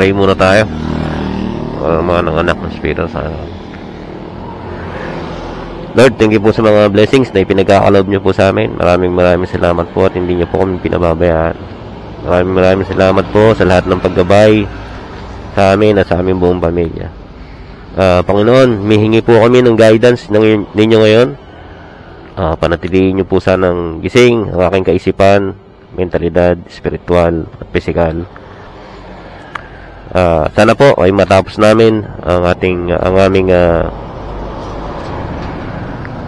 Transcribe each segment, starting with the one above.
Pray muna tayo. Mga anak ng Espiritu Santo. Lord, thank you po sa mga blessings na ipinagkakalob nyo po sa amin. Maraming salamat po at hindi nyo po kami pinababayaan. Maraming salamat po sa lahat ng paggabay sa amin at sa aming buong pamilya. Panginoon, mihingi po kami ng guidance ninyo ngayon. Panatilihin nyo po sanang gising ang aking kaisipan, mentalidad, spiritual at physical. Sana po ay matapos namin ang aming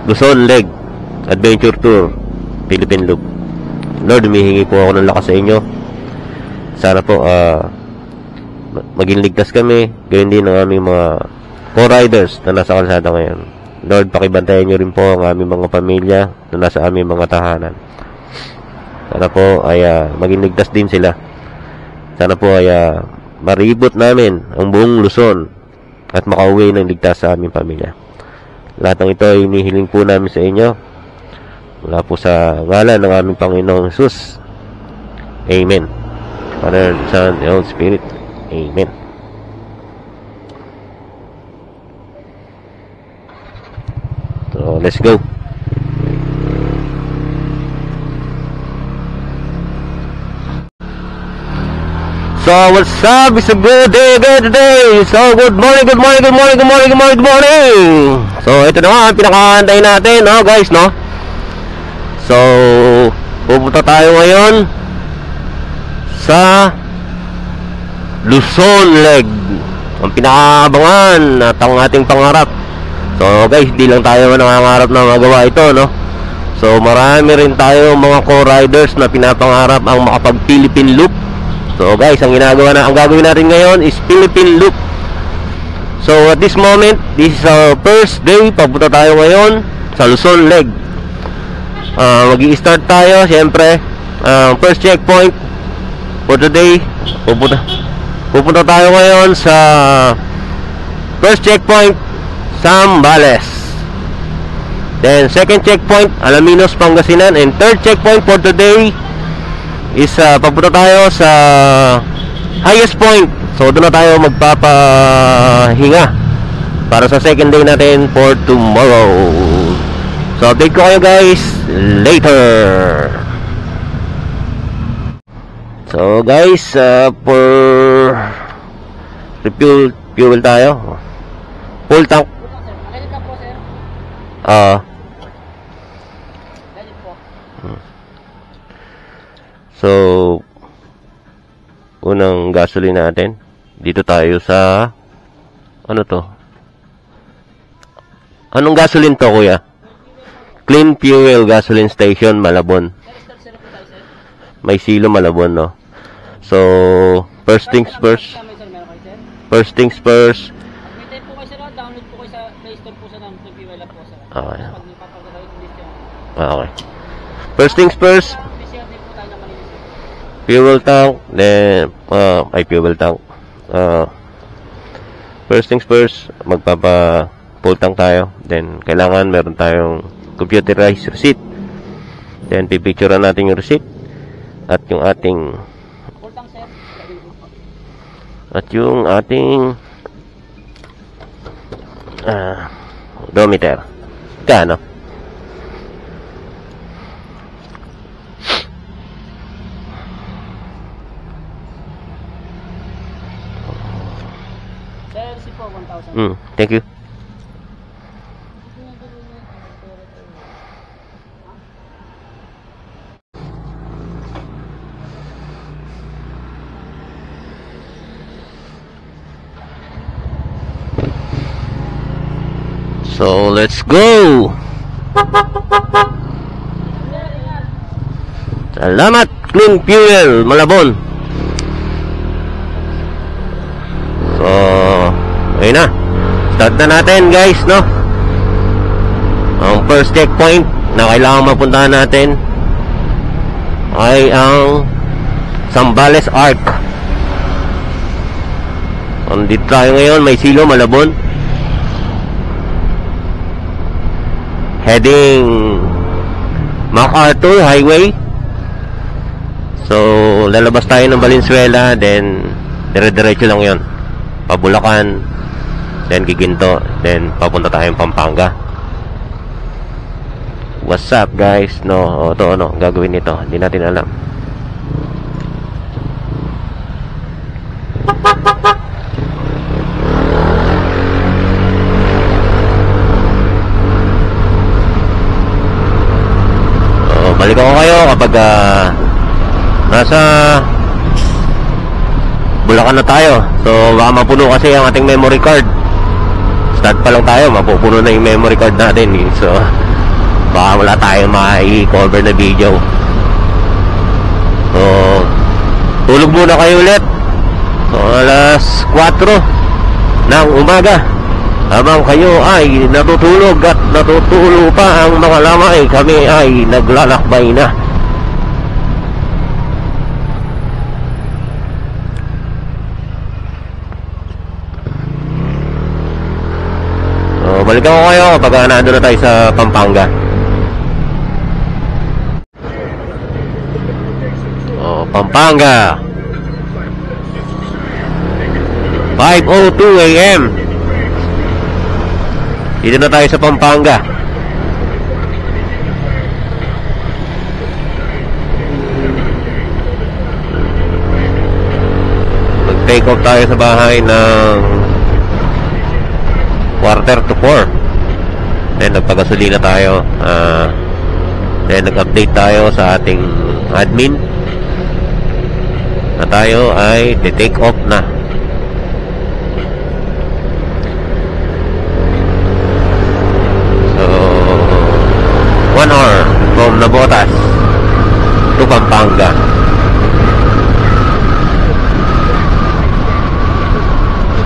Luzon Leg Adventure Tour Philippine Loop. Lord, humihingi po ako ng lakas sa inyo. Sana po maging ligtas kami, gayon din ang aming mga co-riders na nasa kalsada ngayon. Lord, pakibantayan nyo rin po ang aming mga pamilya na nasa aming mga tahanan. Sana po ay maging ligtas din sila. Sana po ay maribot namin ang buong Luzon at makauwi ng ligtas sa aming pamilya. Lahat ng ito ay inihiling po namin sa inyo mula po sa ngalan ng aming Panginoong Jesus. Amen. Father, Son, and Holy Spirit. Amen. So, let's go. So, what's up? It's a good day today. So, good morning. So, ito na nga ang pinakahantay natin, no, guys, no? So, pupunta tayo ngayon sa Luzon Leg. Ang pinakaabangan at ang ating pangarap. So, guys, di lang tayo nangangarap na magawa ito, no? So, marami rin tayo mga co-riders na pinapangarap ang makapag-Philippine Loop. So guys, ang gagawin natin ngayon is Philippine Loop. So at this moment, this is our first day. Papunta tayo ngayon sa Luzon Leg. Mag-i-start tayo, siyempre. First checkpoint for today. Pupunta tayo ngayon sa first checkpoint, Zambales. Then second checkpoint, Alaminos, Pangasinan. And third checkpoint for today is papunta tayo sa highest point. So doon na tayo magpapahinga para sa second day natin for tomorrow. So update ko kayo guys later. So guys, for fuel tayo. Full tank. So, unang gasoline natin. Dito tayo sa ano to? Anong gasoline to, kuya? Clean Fuel Gasoline Station, Malabon. May silo, Malabon, no? So, first things first. First things first. May po kayo sir, download po kayo sa Play Store po sa Clean Fuel app po sir. Okay. Pag ipapagdala yung list yun. Okay. First things first. Fuel tank, then fuel tank. First things first, magpapa-full tank tayo. Then kailangan meron tayong computerized receipt. Then pipicturean natin yung receipt at yung ating full tank sir. At yung ating odometer. Kano? Thank you. So, let's go! Salamat, Clean Fuel, Malabon! So, ayun na. Start na natin, guys, no? Ang first checkpoint na kailangan mapuntahan natin ay ang Zambales Arc. Andito tayo ngayon, may silo, Malabon. Heading MacArthur Highway. So, lalabas tayo ng Valenzuela, then dire-diretso lang yun, Pabulacan, then Giginto, then papunta tayong Pampanga. What's up guys? No, ito ano gagawin nito, hindi natin alam. Balik ako kayo kapag nasa Bulacan na tayo. So baka mapuno kasi ang ating memory card. Start pa lang tayo, mapupuno na yung memory card natin eh. So baka wala tayong ma-cover na video. So tulog muna kayo ulit. So alas 4 ng umaga, habang kayo ay natutulog at natutulo pa ang mga lamay, kami ay naglalakbay na. So, balik ako kayo kapag nandun na tayo sa Pampanga. Pampanga 5:02 AM. Dito na tayo sa Pampanga. Mag-take off tayo sa bahay ng 3:45. Then nagpagasolina tayo. Then nag-update tayo sa ating admin na tayo ay take off na. So 1 hour from Navotas to Pampanga.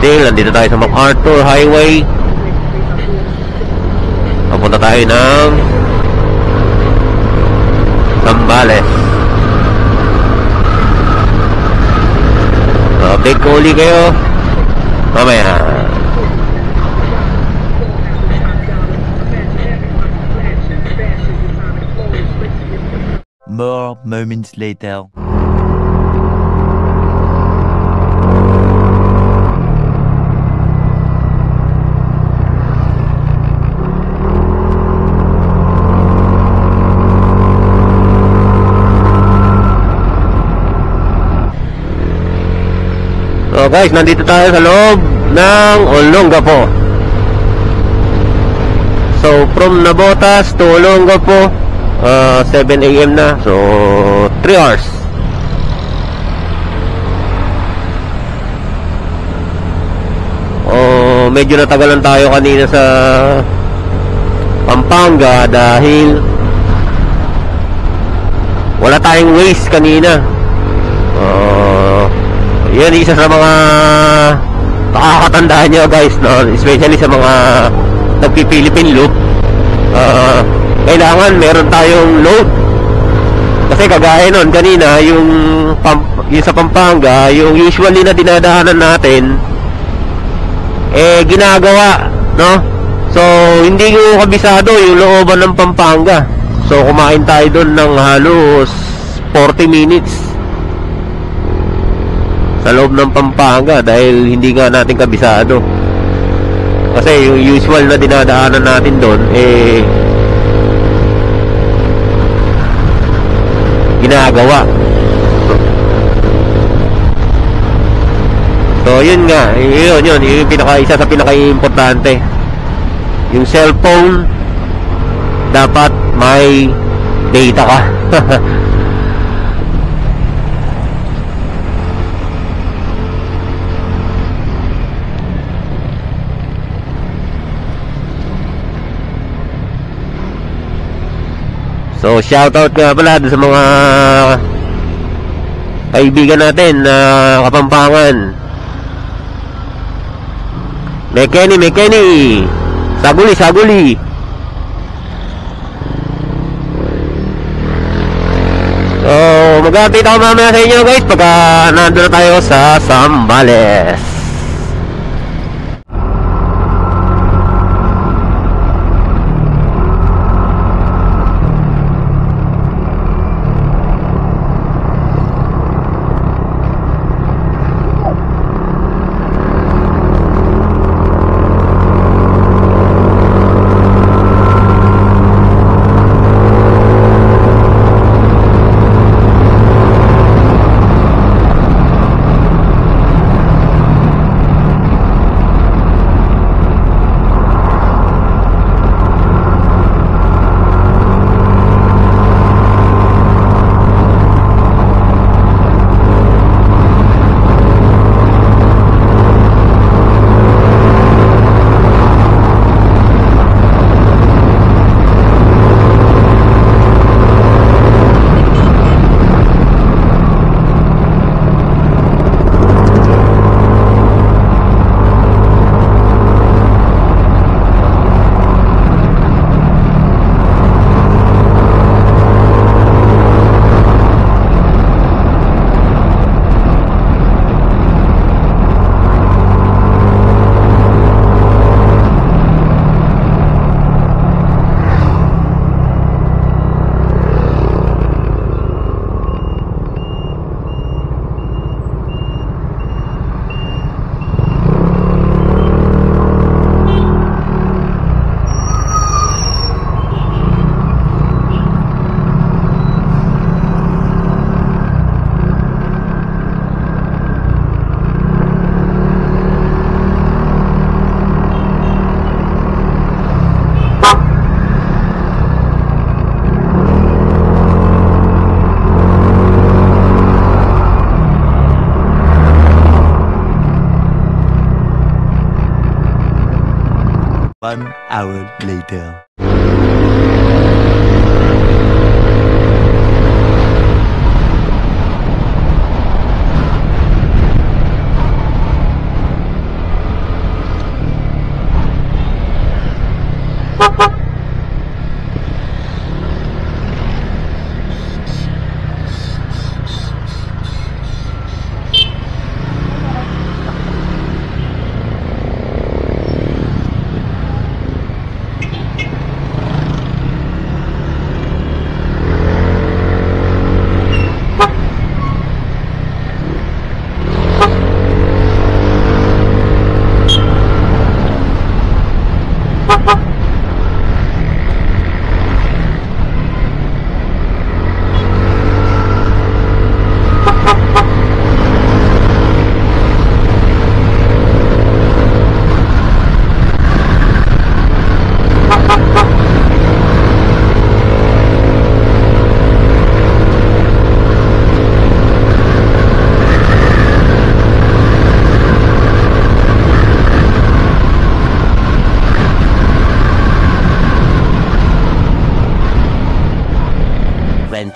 Still, nandito tayo sa MacArthur Highway. Papunta tayo ng Zambales. Update ko uli kayo mamaya. More moments later. So guys, nandito tayo sa loob ng Olongapo. So from Navotas to Olongapo, 7 AM na. So 3 hours. Medyo natagalan tayo kanina sa Pampanga dahil wala tayong Waze kanina. Yan isa sa mga nakakatandaan nyo guys, no? Especially sa mga nagpi-Philippine loop. Kailangan meron tayong load. Kasi kagaya nun kanina, yung sa Pampanga, yung usually na dinadaanan natin, ginagawa, no? So hindi ko kabisado yung looban ng Pampanga. So kumain tayo doon ng halos 40 minutes sa loob ng Pampanga dahil hindi nga natin kabisado. Kasi yung usual na dinadaanan natin doon ginagawa. So yun nga, yun yung isa sa pinaka-importante. Yung cellphone dapat may data ka. So shoutout nga pala sa mga kaibigan natin na Kapampangan. Mekeni, Saguli. So mag-update ako mamaya sa inyo guys pagka nandun na tayo sa Zambales. 1 hour later.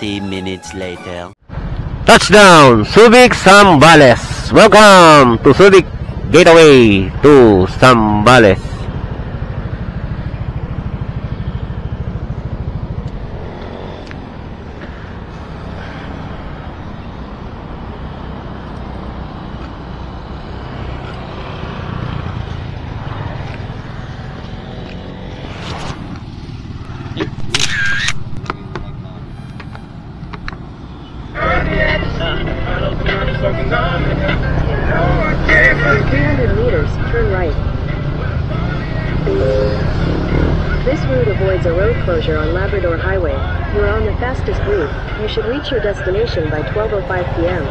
Minutes later. Touchdown, Subic Zambales. Welcome to Subic Gateway to Zambales. Turn right. This route avoids a road closure on Labrador Highway. You are on the fastest route. You should reach your destination by 12:05 p.m.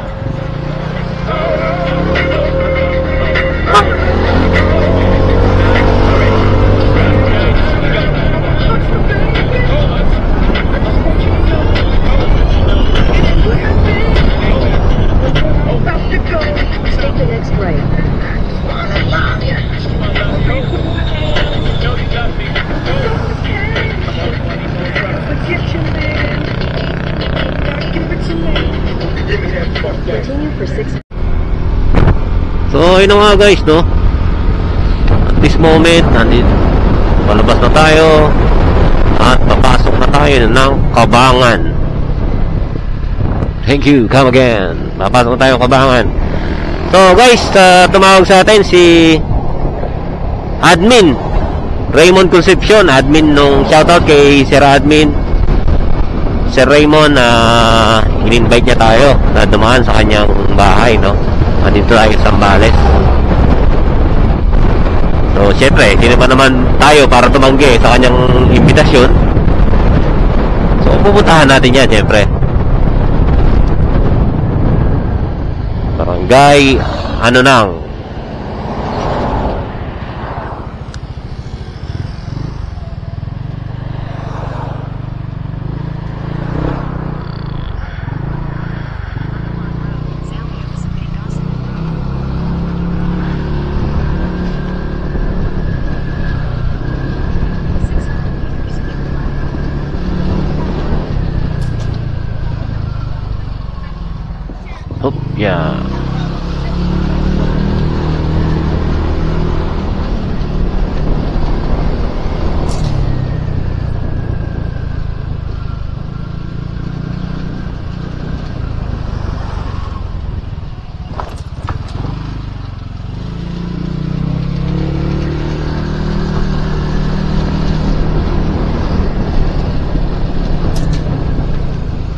Take the next right. Continue for 6. So, yun na nga guys, no? At this moment, palabas na tayo at papasok na tayo ng Kabangan. Thank you, come again. Papasok na tayo ng Kabangan. So guys, tumawag sa atin si Admin Raymond Concepcion, admin nung shoutout kay Sir Admin Sir Raymond. In-invite niya tayo na dumaan sa kanyang bahay, no? Andito tayo sa Zambales. So syempre, sino pa naman tayo para tumanggi sa kanyang imbitasyon? So pupuntahan natin yan syempre. Barangay ano nang yeah.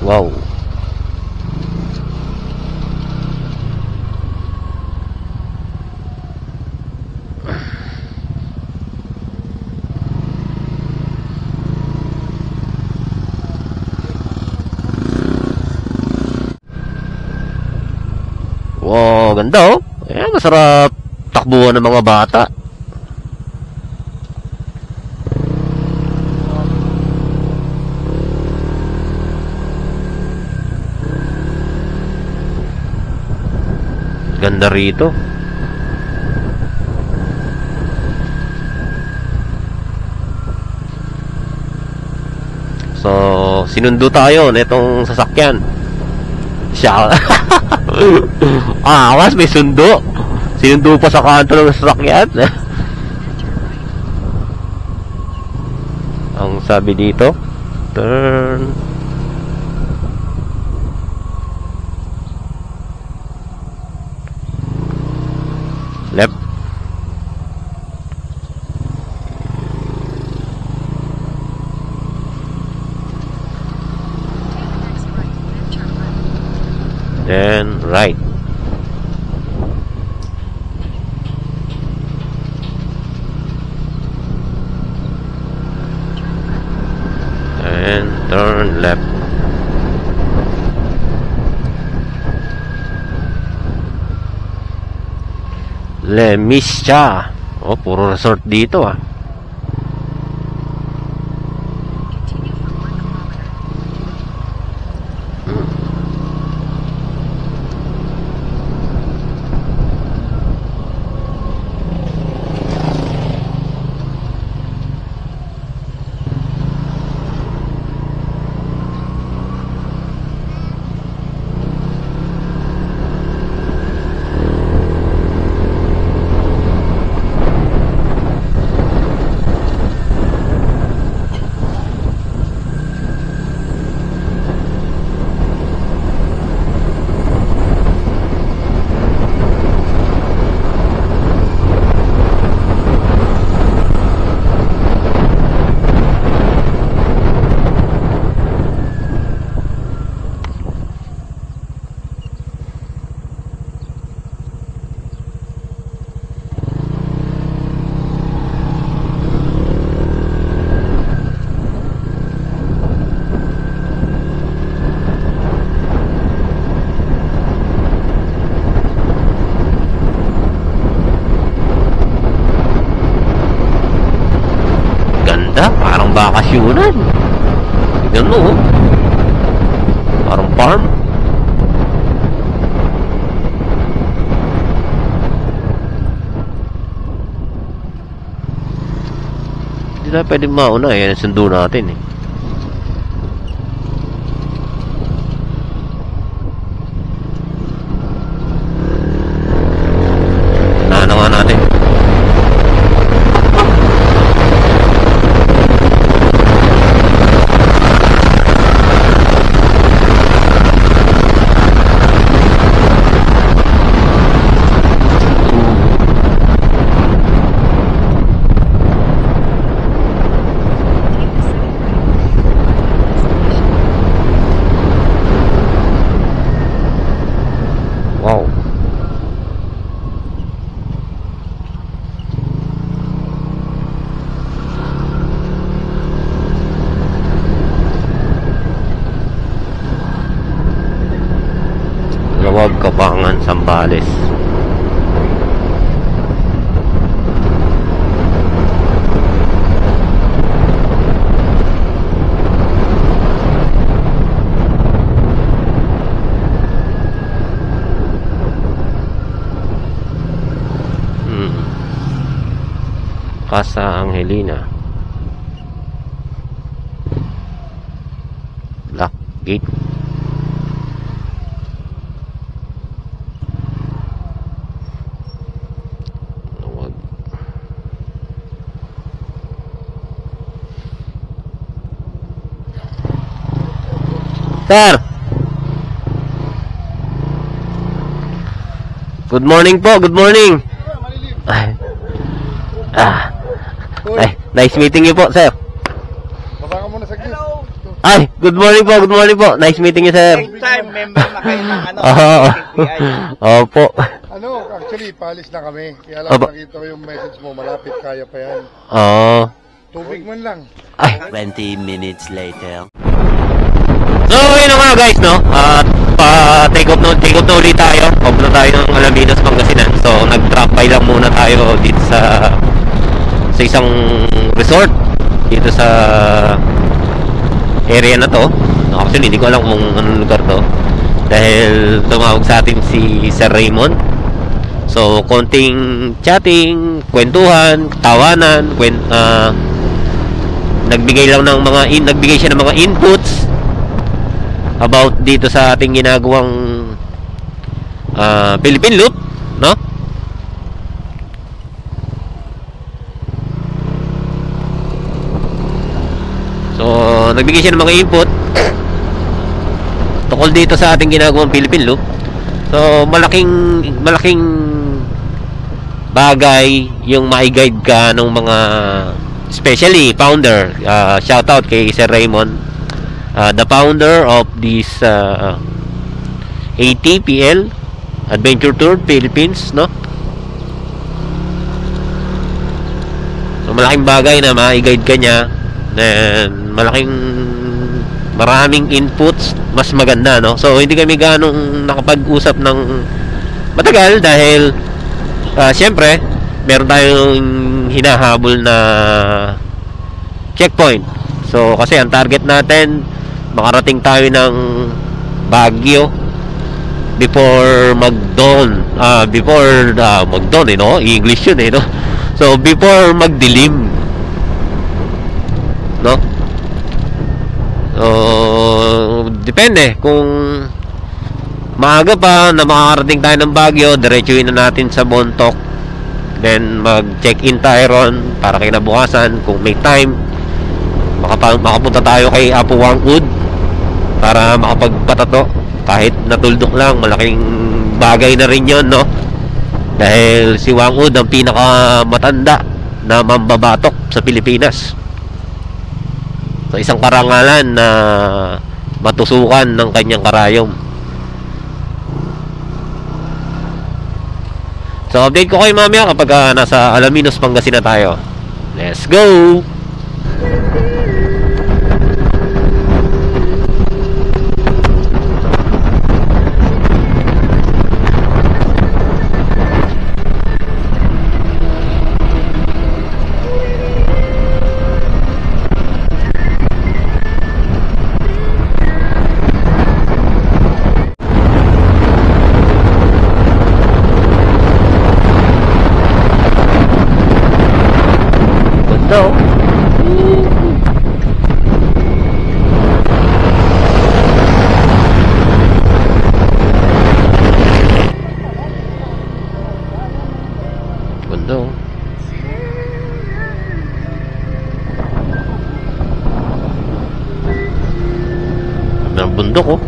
Wow. Wow, ganda oh. Ayan, masarap takbuhan ng mga bata. Ganda rito. sinundo tayo netong sasakyan. Siya. Awas, may sundo. Sinundo pa sa kanto ng sasakyan. Ang sabi dito, turn left. Then right. And turn left. Lemischa. Oh, puro resort dito ah. Parang bakasyunan. Tignan mo, oh. Parang farm. Hindi na pwede mauna eh. Yan ang sundo natin eh. Naano nga natin. Wow. Lawag, Kapangan, Sambales. Casa Angelina. Black Gate. Sir! Good morning po, good morning. Ay, nice meeting you po, sir. Baba ka muna sa gilid. Ay, good morning po. Nice meeting you, sir. Time member na kayo ng ano, Oo. FBI. Opo. Ano, actually, paalis na kami. Kaya lang Aba. nakita ko yung message mo, malapit, kaya pa yan. Oo. Tubig man lang. Ay. 20 minutes later. So, yun na nga guys, no? At take off na ulit tayo. Off na tayo ng Alaminos, Pangasinan. So, nag-drop by lang muna tayo dito sa isang resort dito sa area na to. Actually, hindi ko alam kung anong lugar to dahil tumawag sa atin si Sir Raymond. So, konting chatting, kwentuhan, tawanan, nagbigay siya ng mga inputs about dito sa ating ginagawang Philippine Loop, no? So, nagbigay siya ng mga input tungkol dito sa ating ginagawang Philippine Loop. So, malaking bagay yung ma-guide ka ng mga, especially founder. Shout out kay Sir Raymond, the founder of this ATPL, Adventure Tour Philippines, no? So, malaking bagay na ma-guide ka niya, and maraming inputs, mas maganda, no? So, hindi kami ganong nakapag-usap ng matagal dahil siyempre, meron tayong hinahabol na checkpoint. So, kasi ang target natin, makarating tayo ng Baguio before mag-dawn. Before mag-dawn, no? English yun, no? So, before magdilim, no? So, depende kung maaga pa na makakarating tayo ng Baguio, diretsuhin na natin sa Bontoc, then mag-check-in tayo ron para kinabukasan kung may time makapunta tayo kay Apo Wangud para makapagpatato. Kahit natuldok lang, malaking bagay na rin yon, no? Dahil si Wangud ang pinakamatanda na mambabatok sa Pilipinas. So, isang karangalan na matusukan ng kanyang karayom. So, update ko kayo mamaya kapag nasa Alaminos, Pangasinan tayo. Let's go! So, bundok. Ng bundok, oh.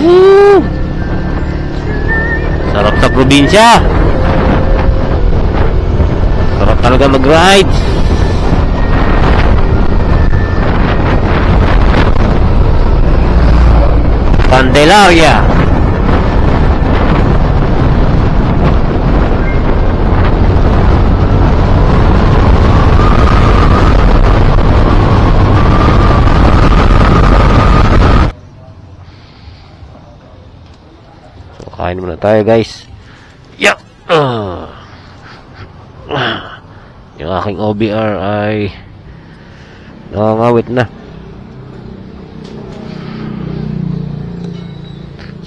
Woo! Sarap sa probinsya. Sarap talaga mag-ride. Candelaria. So, kain muna tayo, guys. Yeah. Yung aking OBR ay nakangawit na.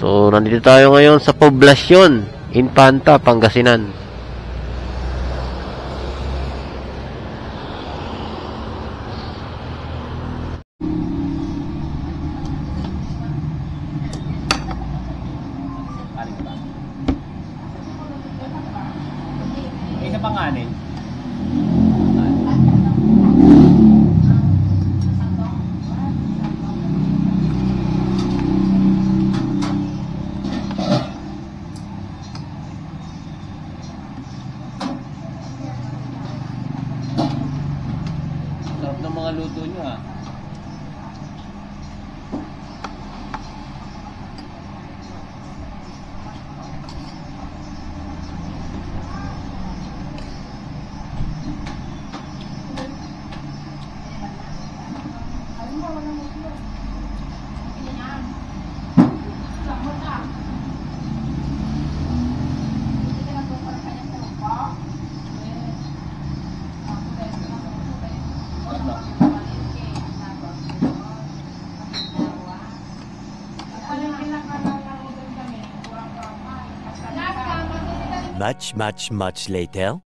So, nandito tayo ngayon sa Poblacion, Infanta, Pangasinan. Isa pang kanin. Sarap ng mga luto nyo, ah. Much later.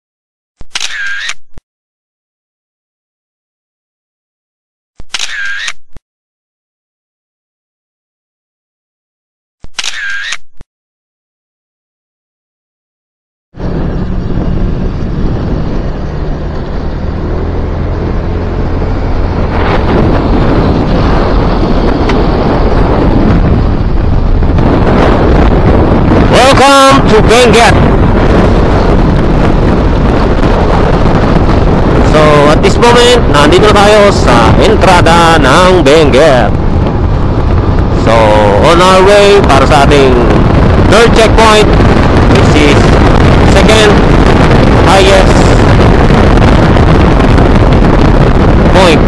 to Benguet. So at this moment, nandito na tayo sa entrada ng Benguet. So on our way para sa ating third checkpoint, which is second highest point.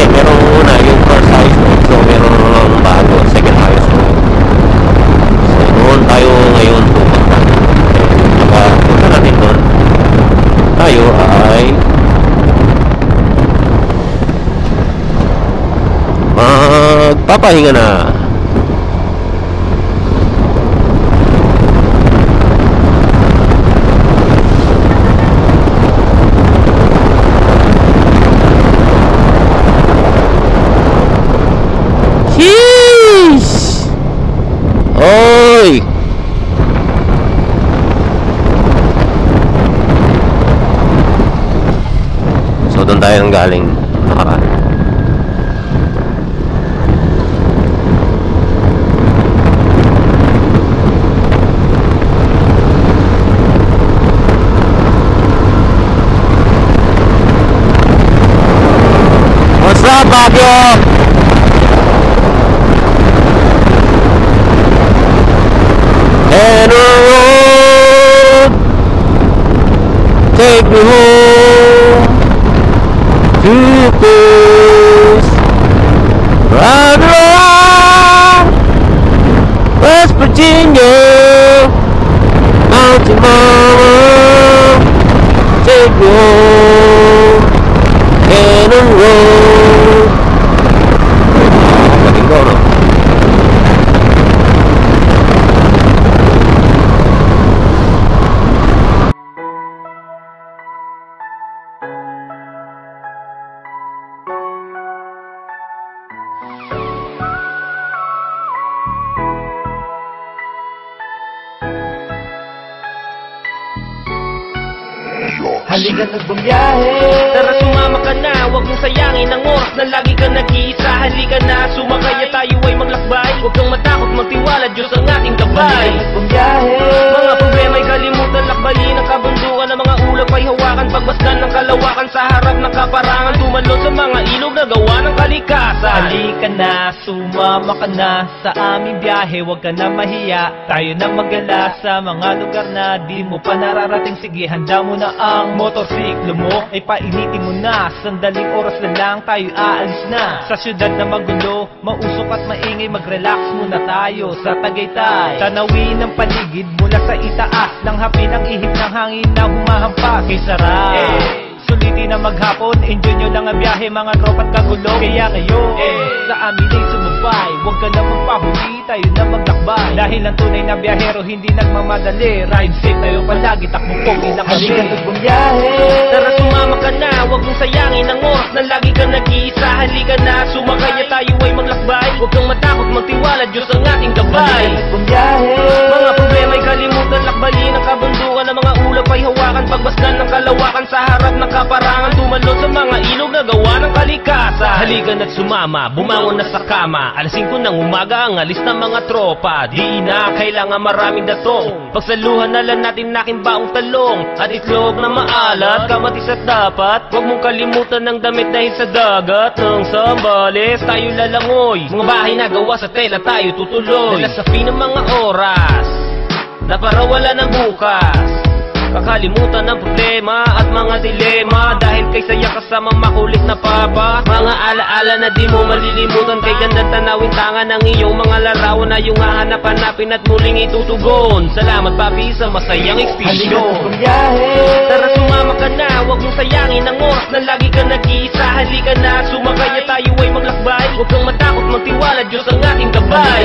Meron una yung first highest point. So meron lang bago, second highest point. So doon tayo ngayon pupunta. Punta natin doon. Tayo ay magpapahinga na. Sheesh! Oy! So doon tayo nang galing nakaraan. What's up, Baguio? And a road take me home to a place right around West Virginia. Mountain Mama, take me home and a road. Laging go, no? Halika na bumiyahe. Tara sumama ka na, huwag mong sayangin ang oras na lagi ka nag-iisa. Halika na, sumakay at tayo ay maglakbay. Huwag kang matakot, magtiwala, Diyos ang ating gabay. Halika na bumiyahe. Mga problema ay kalimutan, lakbayin ang kabundukan. Ang mga ulap ay hawakan, pagmasdan ng kalawakan. Sa harap ng kaparangan, tumalon sa mga ilog na gawa ng kalikasan. Halika na, sumama ka na sa aming biyahe. Huwag ka na mahiya, tayo na magala sa mga lugar na di mo pa nararating. Sige, handa mo na ang motorsiklo mo, ay painitin mo na. Sandaling oras na lang, tayo aalis na. Sa syudad na magulo, mausok at maingay, mag-relax muna tayo sa Tagaytay. Tanawin ang paligid mula sa itaas, ng hapin ang ihip ng hangin na humahampas. Kay sarap, sulitin na maghapon, enjoy nyo lang ang biyahe, mga tropa't kagulo. Kaya ngayon, sa amin ay sumubay, huwag ka na magpahuli, tayo na maglakbay. Dahil ang tunay na biyahero hindi nagmamadali, ride safe tayo palagi, takbo pogi na kami. Halika na bumiyahe. Tara sumama ka na, huwag mong sayangin ang oras na lagi ka nag-iisa. Halika na, sumakay at tayo ay maglakbay. Huwag kang matakot, magtiwala, Diyos ang ating gabay. Halika na bumiyahe. Mga problema ay kalimutan, lakbayin ang kabundukan. Ang mga ulap ay hawakan, pagmasdan ng kalawakan. Sa harap ng kaparangan, tumalon sa mga ilog na gawa ng kalikasan. Halika na't sumama, bumangon na sa kama. Alas 5 ng umaga ang alis ng mga tropa. Di na kailangan maraming datong, pagsaluhan na lang natin nakin baong talong at itlog na maalat, kamatis at dapat. Huwag mong kalimutan ng damit dahil sa dagat ng Sambales tayo lalangoy. Mga bahay na gawa sa tela tayo tutuloy. Nalasapin ng mga oras na para wala ng bukas. Kakalimutan ng problema at mga dilema, dahil kay saya kasama makulit na papa. Mga alaala na di mo malilimutan, kay gandang tanawin tangan ng iyong mga larawan na iyong hahanap-hanapin at muling itutugon. Salamat papi sa masayang eksperisyon. Tara sumama ka na, huwag mong sayangin ang oras na lagi ka nag-iisa. Halika na, sumakay at tayo ay maglakbay. Huwag kang matakot, magtiwala, Diyos ang ating gabay.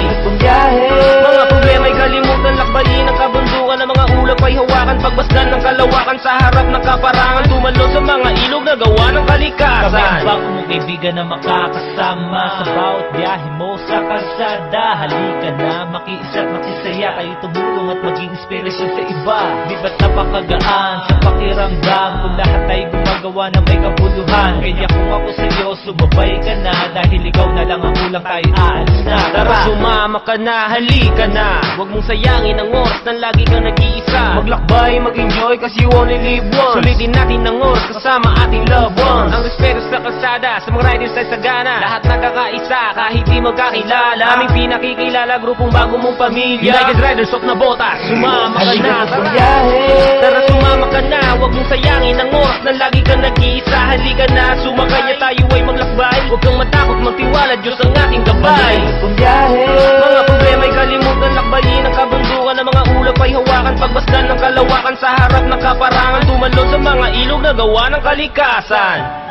Mga problema ay kalimutan, lakbayin ang kabundukan. Ang mga ulap ay hawakan, pagbasdan ng kalawakan. Sa harap ng kaparangan, tumalon sa mga ilog na gawa ng kalikasan. Kami ang bago mong kaibigan na makakasama sa bawat biyahe mo sa kalsada. Halika na, makiisa at makisaya, kayo tumulong at maging inspirasyon sa iba. Di ba't napakagaan sa pakiramdam kung lahat ay gumagawa na may kabuluhan? Kaya kung ako sa'yo, sumabay ka na, dahil ikaw na lang ang kulang, tayo aalis na. Tara, sumama ka na, halika na. Huwag mong sayangin ang oras na lagi kang nag-iisa. Maglakbay, mag-enjoy, kasi you only live once. Sulitin natin ang oras kasama ating loved ones. Ang respeto sa kalsada, sa mga riders ay sagana. Lahat nagkakaisa, kahit di magkakilala. Aming pinakikilala, grupong bago mong pamilya. United Riders of Nabotas, sumama ka na. Tara, sumama ka na. Huwag mong sayangin ang oras na lagi kang nag-iisa. Halika na, sumakay at tayo ay maglakbay. Huwag kang matakot, magtiwala, Diyos ang ating gabay. Mga problema'y kalimutan, lakbayin ang kabundukan. Ang mga ulap ay hawakan, pagbasdan ng kalawakan. Sa harap ng kaparangan, tumalon sa mga ilog na gawa ng kalikasan.